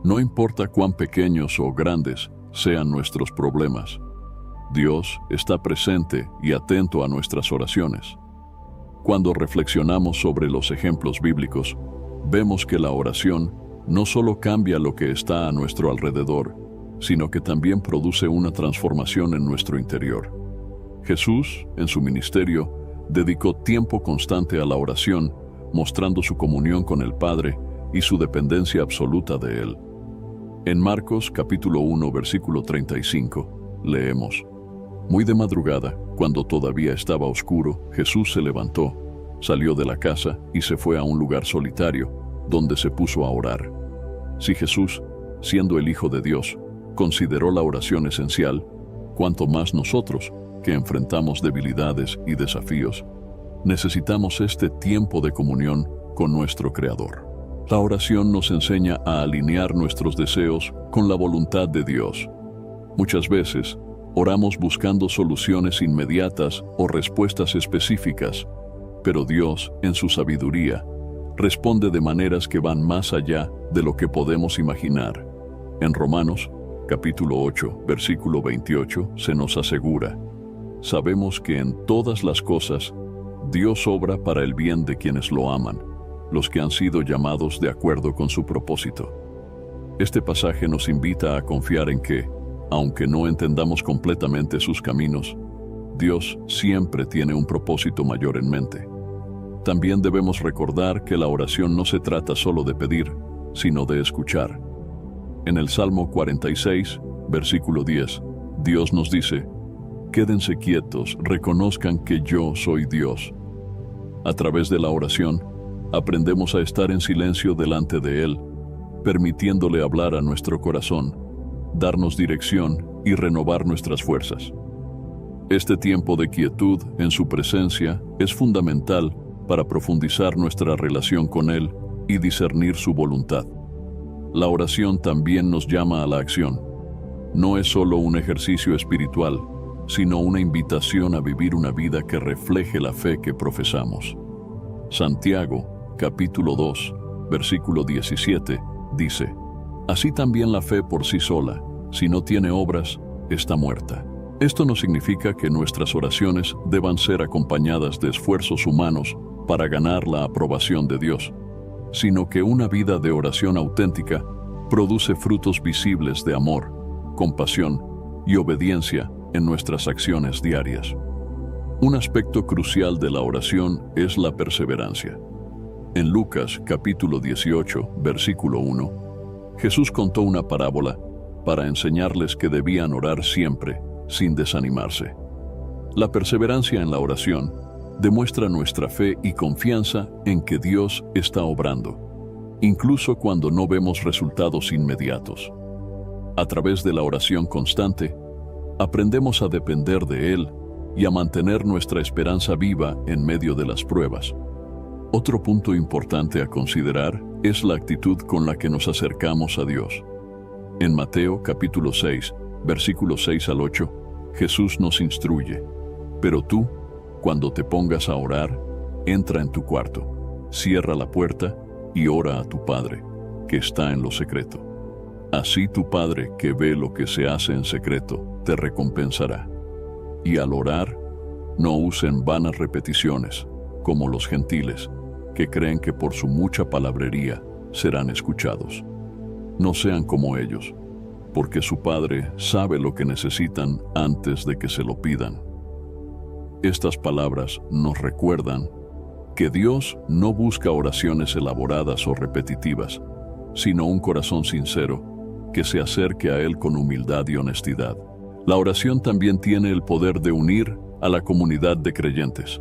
No importa cuán pequeños o grandes sean nuestros problemas, Dios está presente y atento a nuestras oraciones. Cuando reflexionamos sobre los ejemplos bíblicos, vemos que la oración no solo cambia lo que está a nuestro alrededor, sino que también produce una transformación en nuestro interior. Jesús, en su ministerio, dedicó tiempo constante a la oración, mostrando su comunión con el Padre y su dependencia absoluta de Él. En Marcos capítulo 1, versículo 35, leemos: muy de madrugada, cuando todavía estaba oscuro, Jesús se levantó, salió de la casa y se fue a un lugar solitario, donde se puso a orar. Si Jesús, siendo el Hijo de Dios, consideró la oración esencial, cuanto más nosotros, que enfrentamos debilidades y desafíos, necesitamos este tiempo de comunión con nuestro Creador. La oración nos enseña a alinear nuestros deseos con la voluntad de Dios. Muchas veces, oramos buscando soluciones inmediatas o respuestas específicas, pero Dios, en su sabiduría, responde de maneras que van más allá de lo que podemos imaginar. En Romanos, capítulo 8, versículo 28, se nos asegura: sabemos que en todas las cosas Dios obra para el bien de quienes lo aman, los que han sido llamados de acuerdo con su propósito. Este pasaje nos invita a confiar en que, aunque no entendamos completamente sus caminos, Dios siempre tiene un propósito mayor en mente. También debemos recordar que la oración no se trata solo de pedir, sino de escuchar. En el Salmo 46, versículo 10, Dios nos dice: quédense quietos, reconozcan que yo soy Dios. A través de la oración, aprendemos a estar en silencio delante de Él, permitiéndole hablar a nuestro corazón, darnos dirección y renovar nuestras fuerzas. Este tiempo de quietud en su presencia es fundamental para profundizar nuestra relación con Él y discernir su voluntad. La oración también nos llama a la acción. No es solo un ejercicio espiritual, sino una invitación a vivir una vida que refleje la fe que profesamos. Santiago, capítulo 2, versículo 17, dice: así también la fe por sí sola, si no tiene obras, está muerta. Esto no significa que nuestras oraciones deban ser acompañadas de esfuerzos humanos para ganar la aprobación de Dios, sino que una vida de oración auténtica produce frutos visibles de amor, compasión y obediencia en nuestras acciones diarias. Un aspecto crucial de la oración es la perseverancia. En Lucas capítulo 18, versículo 1, Jesús contó una parábola para enseñarles que debían orar siempre, sin desanimarse. La perseverancia en la oración demuestra nuestra fe y confianza en que Dios está obrando, incluso cuando no vemos resultados inmediatos. A través de la oración constante, aprendemos a depender de Él y a mantener nuestra esperanza viva en medio de las pruebas. Otro punto importante a considerar es la actitud con la que nos acercamos a Dios. En Mateo capítulo 6, versículos 6 al 8, Jesús nos instruye: pero tú, cuando te pongas a orar, entra en tu cuarto, cierra la puerta y ora a tu Padre, que está en lo secreto. Así tu Padre, que ve lo que se hace en secreto, te recompensará. Y al orar, no usen vanas repeticiones, como los gentiles, que creen que por su mucha palabrería serán escuchados. No sean como ellos, porque su Padre sabe lo que necesitan antes de que se lo pidan. Estas palabras nos recuerdan que Dios no busca oraciones elaboradas o repetitivas, sino un corazón sincero que se acerque a Él con humildad y honestidad. La oración también tiene el poder de unir a la comunidad de creyentes.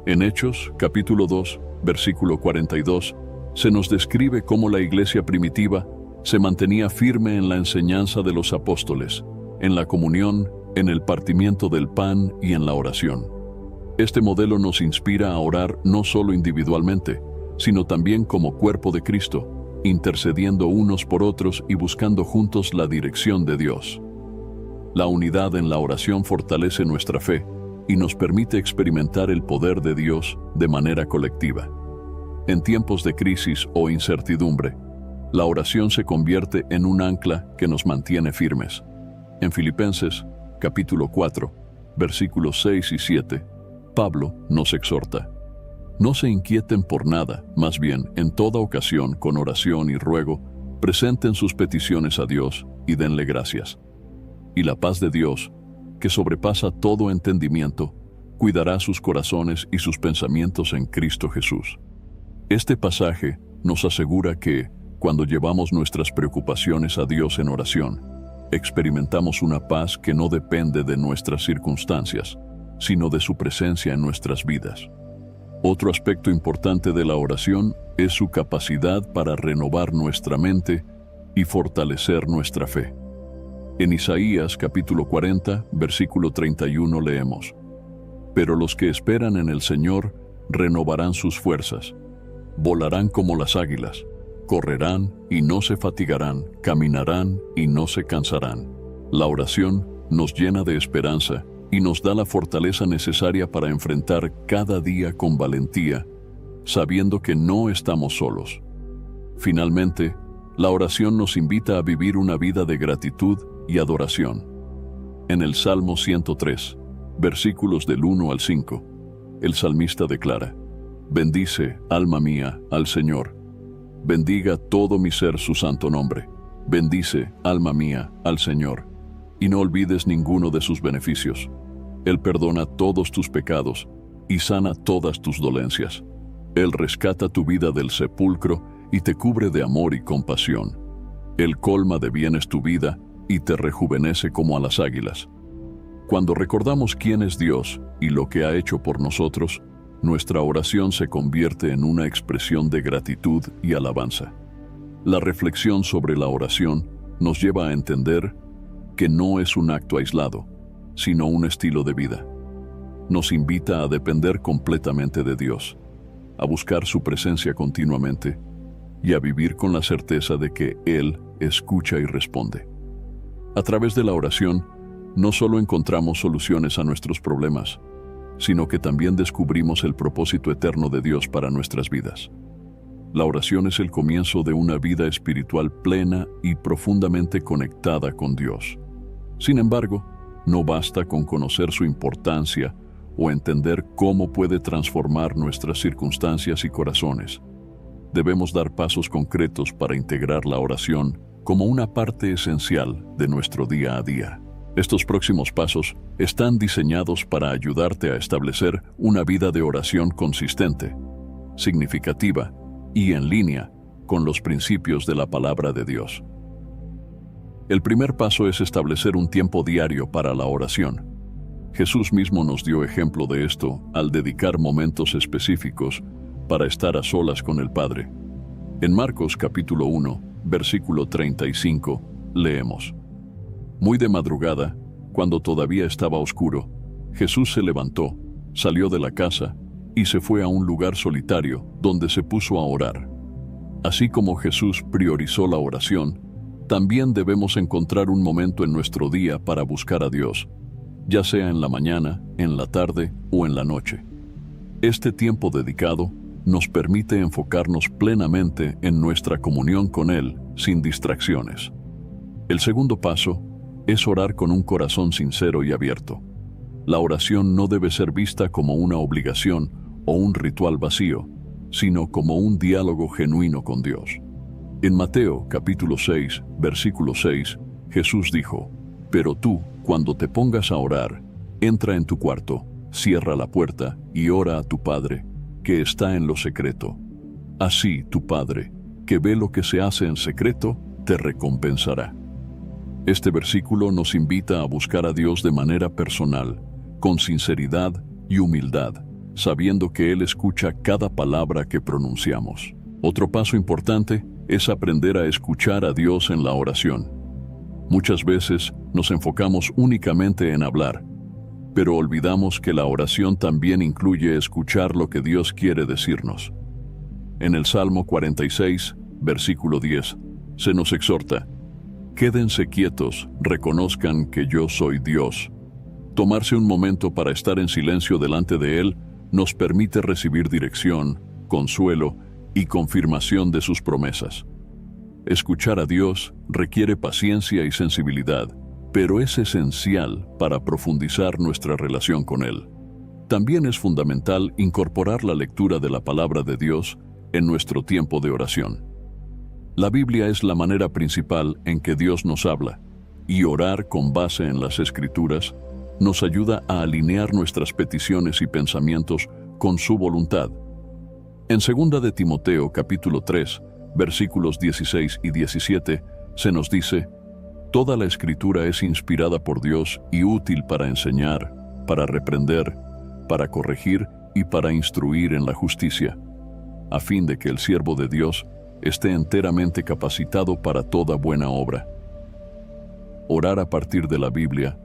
En Hechos, capítulo 2, versículo 42, se nos describe cómo la iglesia primitiva se mantenía firme en la enseñanza de los apóstoles, en la comunión, en el partimiento del pan y en la oración. Este modelo nos inspira a orar no solo individualmente, sino también como cuerpo de Cristo, intercediendo unos por otros y buscando juntos la dirección de Dios. La unidad en la oración fortalece nuestra fe y nos permite experimentar el poder de Dios de manera colectiva. En tiempos de crisis o incertidumbre, la oración se convierte en un ancla que nos mantiene firmes. En Filipenses, capítulo 4, versículos 6 y 7, Pablo nos exhorta: no se inquieten por nada, más bien, en toda ocasión, con oración y ruego, presenten sus peticiones a Dios y denle gracias. Y la paz de Dios, que sobrepasa todo entendimiento, cuidará sus corazones y sus pensamientos en Cristo Jesús. Este pasaje nos asegura que, cuando llevamos nuestras preocupaciones a Dios en oración, experimentamos una paz que no depende de nuestras circunstancias, sino de su presencia en nuestras vidas. Otro aspecto importante de la oración es su capacidad para renovar nuestra mente y fortalecer nuestra fe. En Isaías capítulo 40, versículo 31 leemos: pero los que esperan en el Señor renovarán sus fuerzas, volarán como las águilas, correrán y no se fatigarán, caminarán y no se cansarán. La oración nos llena de esperanza y nos da la fortaleza necesaria para enfrentar cada día con valentía, sabiendo que no estamos solos. Finalmente, la oración nos invita a vivir una vida de gratitud y adoración. En el Salmo 103, versículos del 1 al 5, el salmista declara: bendice, alma mía, al Señor. Bendiga todo mi ser su santo nombre. Bendice, alma mía, al Señor, y no olvides ninguno de sus beneficios. Él perdona todos tus pecados y sana todas tus dolencias. Él rescata tu vida del sepulcro y te cubre de amor y compasión. Él colma de bienes tu vida y te rejuvenece como a las águilas. Cuando recordamos quién es Dios y lo que ha hecho por nosotros, nuestra oración se convierte en una expresión de gratitud y alabanza. La reflexión sobre la oración nos lleva a entender que no es un acto aislado, sino un estilo de vida. Nos invita a depender completamente de Dios, a buscar su presencia continuamente y a vivir con la certeza de que Él escucha y responde. A través de la oración, no solo encontramos soluciones a nuestros problemas, sino que también descubrimos el propósito eterno de Dios para nuestras vidas. La oración es el comienzo de una vida espiritual plena y profundamente conectada con Dios. Sin embargo, no basta con conocer su importancia o entender cómo puede transformar nuestras circunstancias y corazones. Debemos dar pasos concretos para integrar la oración como una parte esencial de nuestro día a día. Estos próximos pasos están diseñados para ayudarte a establecer una vida de oración consistente, significativa y en línea con los principios de la palabra de Dios. El primer paso es establecer un tiempo diario para la oración. Jesús mismo nos dio ejemplo de esto al dedicar momentos específicos para estar a solas con el Padre. En Marcos capítulo 1, versículo 35, leemos: Muy de madrugada, cuando todavía estaba oscuro, Jesús se levantó, salió de la casa y se fue a un lugar solitario donde se puso a orar. Así como Jesús priorizó la oración, también debemos encontrar un momento en nuestro día para buscar a Dios, ya sea en la mañana, en la tarde o en la noche. Este tiempo dedicado nos permite enfocarnos plenamente en nuestra comunión con Él sin distracciones. El segundo paso es orar con un corazón sincero y abierto. La oración no debe ser vista como una obligación o un ritual vacío, sino como un diálogo genuino con Dios. En Mateo capítulo 6, versículo 6, Jesús dijo: Pero tú, cuando te pongas a orar, entra en tu cuarto, cierra la puerta y ora a tu Padre, que está en lo secreto. Así tu Padre, que ve lo que se hace en secreto, te recompensará. Este versículo nos invita a buscar a Dios de manera personal, con sinceridad y humildad, sabiendo que Él escucha cada palabra que pronunciamos. Otro paso importante es aprender a escuchar a Dios en la oración. Muchas veces nos enfocamos únicamente en hablar, pero olvidamos que la oración también incluye escuchar lo que Dios quiere decirnos. En el Salmo 46, versículo 10, se nos exhorta: Quédense quietos, reconozcan que yo soy Dios. Tomarse un momento para estar en silencio delante de Él nos permite recibir dirección, consuelo y confirmación de sus promesas. Escuchar a Dios requiere paciencia y sensibilidad, pero es esencial para profundizar nuestra relación con Él. También es fundamental incorporar la lectura de la palabra de Dios en nuestro tiempo de oración. La Biblia es la manera principal en que Dios nos habla, y orar con base en las Escrituras nos ayuda a alinear nuestras peticiones y pensamientos con su voluntad. En 2 de Timoteo capítulo 3, versículos 16 y 17, se nos dice: Toda la Escritura es inspirada por Dios y útil para enseñar, para reprender, para corregir y para instruir en la justicia, a fin de que el siervo de Dios esté enteramente capacitado para toda buena obra. Orar a partir de la Biblia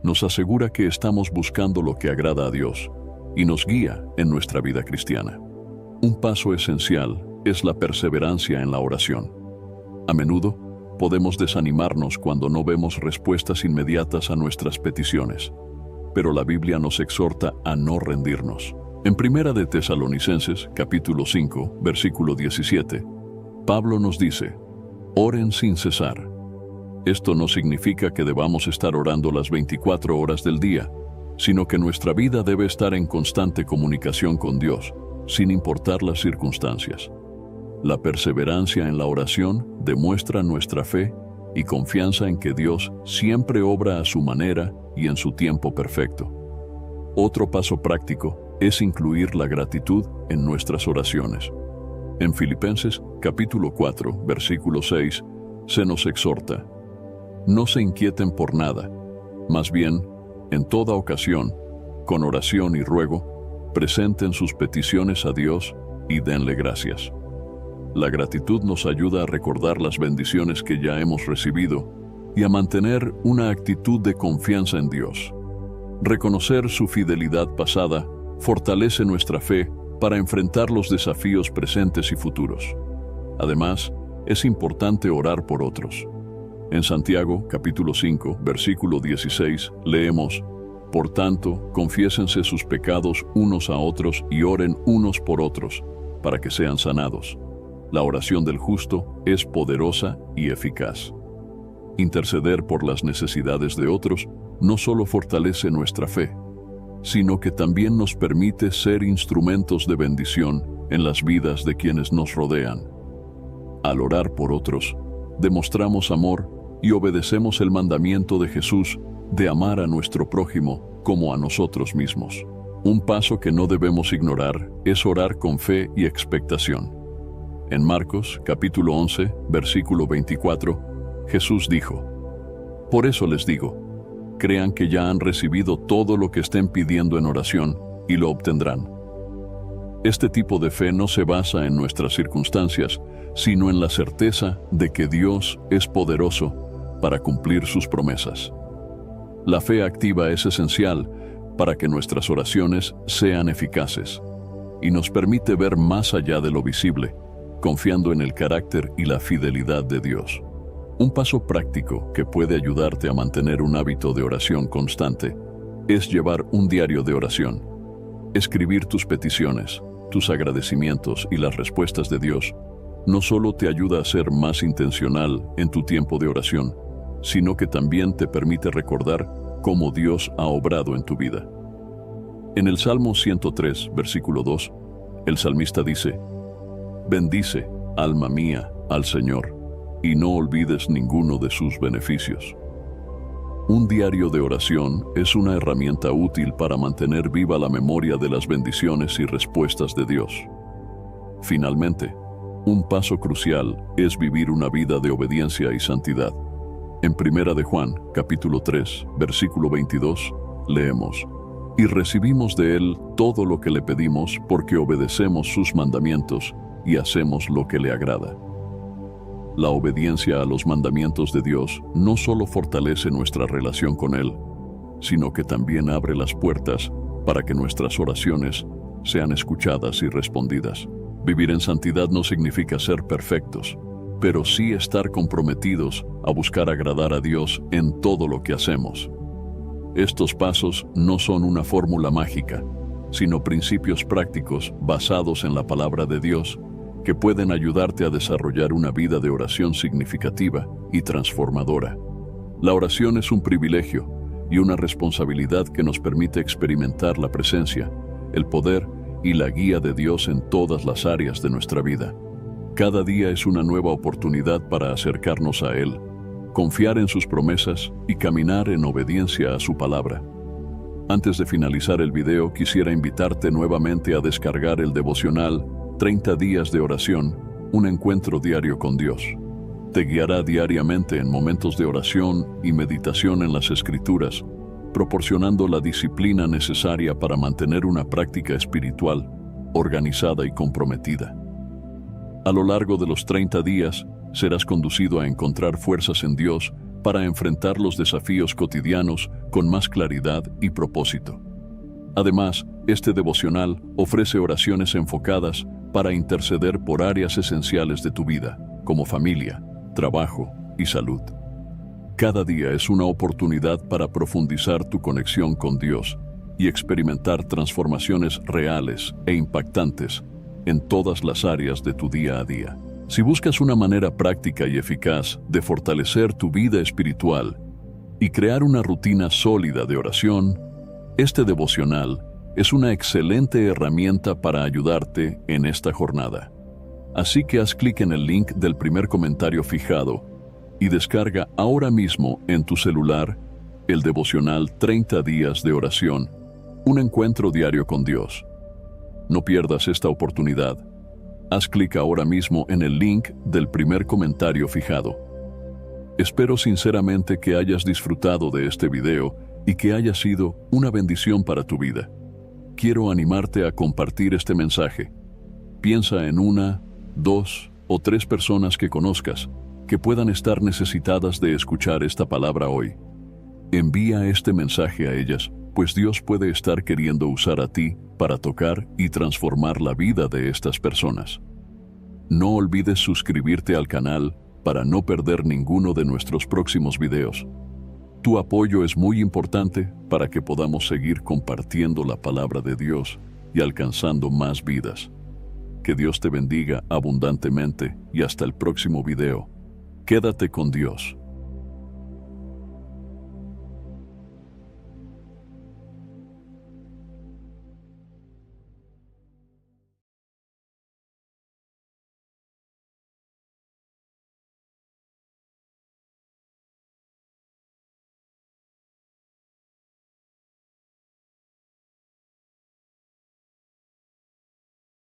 nos asegura que estamos buscando lo que agrada a Dios y nos guía en nuestra vida cristiana. Un paso esencial es la perseverancia en la oración. A menudo podemos desanimarnos cuando no vemos respuestas inmediatas a nuestras peticiones, pero la Biblia nos exhorta a no rendirnos. En 1 de Tesalonicenses, capítulo 5, versículo 17, Pablo nos dice: Oren sin cesar. Esto no significa que debamos estar orando las 24 horas del día, sino que nuestra vida debe estar en constante comunicación con Dios, sin importar las circunstancias. La perseverancia en la oración demuestra nuestra fe y confianza en que Dios siempre obra a su manera y en su tiempo perfecto. Otro paso práctico es incluir la gratitud en nuestras oraciones. En Filipenses capítulo 4, versículo 6, se nos exhorta: No se inquieten por nada, más bien, en toda ocasión, con oración y ruego, presenten sus peticiones a Dios y denle gracias. La gratitud nos ayuda a recordar las bendiciones que ya hemos recibido y a mantener una actitud de confianza en Dios. Reconocer su fidelidad pasada fortalece nuestra fe para enfrentar los desafíos presentes y futuros. Además, es importante orar por otros. En Santiago, capítulo 5, versículo 16, leemos: Por tanto, confiésense sus pecados unos a otros y oren unos por otros, para que sean sanados. La oración del justo es poderosa y eficaz. Interceder por las necesidades de otros no solo fortalece nuestra fe, sino que también nos permite ser instrumentos de bendición en las vidas de quienes nos rodean. Al orar por otros, demostramos amor y obedecemos el mandamiento de Jesús de amar a nuestro prójimo como a nosotros mismos. Un paso que no debemos ignorar es orar con fe y expectación. En Marcos, capítulo 11, versículo 24, Jesús dijo: Por eso les digo, crean que ya han recibido todo lo que estén pidiendo en oración y lo obtendrán. Este tipo de fe no se basa en nuestras circunstancias, sino en la certeza de que Dios es poderoso para cumplir sus promesas. La fe activa es esencial para que nuestras oraciones sean eficaces y nos permite ver más allá de lo visible, confiando en el carácter y la fidelidad de Dios. Un paso práctico que puede ayudarte a mantener un hábito de oración constante es llevar un diario de oración. Escribir tus peticiones, tus agradecimientos y las respuestas de Dios no solo te ayuda a ser más intencional en tu tiempo de oración, sino que también te permite recordar cómo Dios ha obrado en tu vida. En el Salmo 103, versículo 2, el salmista dice: Bendice, alma mía, al Señor, y no olvides ninguno de sus beneficios. Un diario de oración es una herramienta útil para mantener viva la memoria de las bendiciones y respuestas de Dios. Finalmente, un paso crucial es vivir una vida de obediencia y santidad. En 1 de Juan, capítulo 3, versículo 22, leemos: Y recibimos de Él todo lo que le pedimos porque obedecemos sus mandamientos y hacemos lo que le agrada. La obediencia a los mandamientos de Dios no solo fortalece nuestra relación con Él, sino que también abre las puertas para que nuestras oraciones sean escuchadas y respondidas. Vivir en santidad no significa ser perfectos, pero sí estar comprometidos a buscar agradar a Dios en todo lo que hacemos. Estos pasos no son una fórmula mágica, sino principios prácticos basados en la palabra de Dios que pueden ayudarte a desarrollar una vida de oración significativa y transformadora. La oración es un privilegio y una responsabilidad que nos permite experimentar la presencia, el poder y la guía de Dios en todas las áreas de nuestra vida. Cada día es una nueva oportunidad para acercarnos a Él, confiar en sus promesas y caminar en obediencia a su palabra. Antes de finalizar el video, quisiera invitarte nuevamente a descargar el devocional 30 días de oración, un encuentro diario con Dios. Te guiará diariamente en momentos de oración y meditación en las Escrituras, proporcionando la disciplina necesaria para mantener una práctica espiritual organizada y comprometida. A lo largo de los 30 días, serás conducido a encontrar fuerzas en Dios para enfrentar los desafíos cotidianos con más claridad y propósito. Además, este devocional ofrece oraciones enfocadas para interceder por áreas esenciales de tu vida, como familia, trabajo y salud. Cada día es una oportunidad para profundizar tu conexión con Dios y experimentar transformaciones reales e impactantes en todas las áreas de tu día a día. Si buscas una manera práctica y eficaz de fortalecer tu vida espiritual y crear una rutina sólida de oración, este devocional es una excelente herramienta para ayudarte en esta jornada. Así que haz clic en el link del primer comentario fijado y descarga ahora mismo en tu celular el devocional 30 días de oración, un encuentro diario con Dios. No pierdas esta oportunidad. Haz clic ahora mismo en el link del primer comentario fijado. Espero sinceramente que hayas disfrutado de este video y que haya sido una bendición para tu vida. Quiero animarte a compartir este mensaje. Piensa en 1, 2 o 3 personas que conozcas que puedan estar necesitadas de escuchar esta palabra hoy. Envía este mensaje a ellas, pues Dios puede estar queriendo usar a ti para tocar y transformar la vida de estas personas. No olvides suscribirte al canal para no perder ninguno de nuestros próximos videos. Tu apoyo es muy importante para que podamos seguir compartiendo la palabra de Dios y alcanzando más vidas. Que Dios te bendiga abundantemente y hasta el próximo video. Quédate con Dios.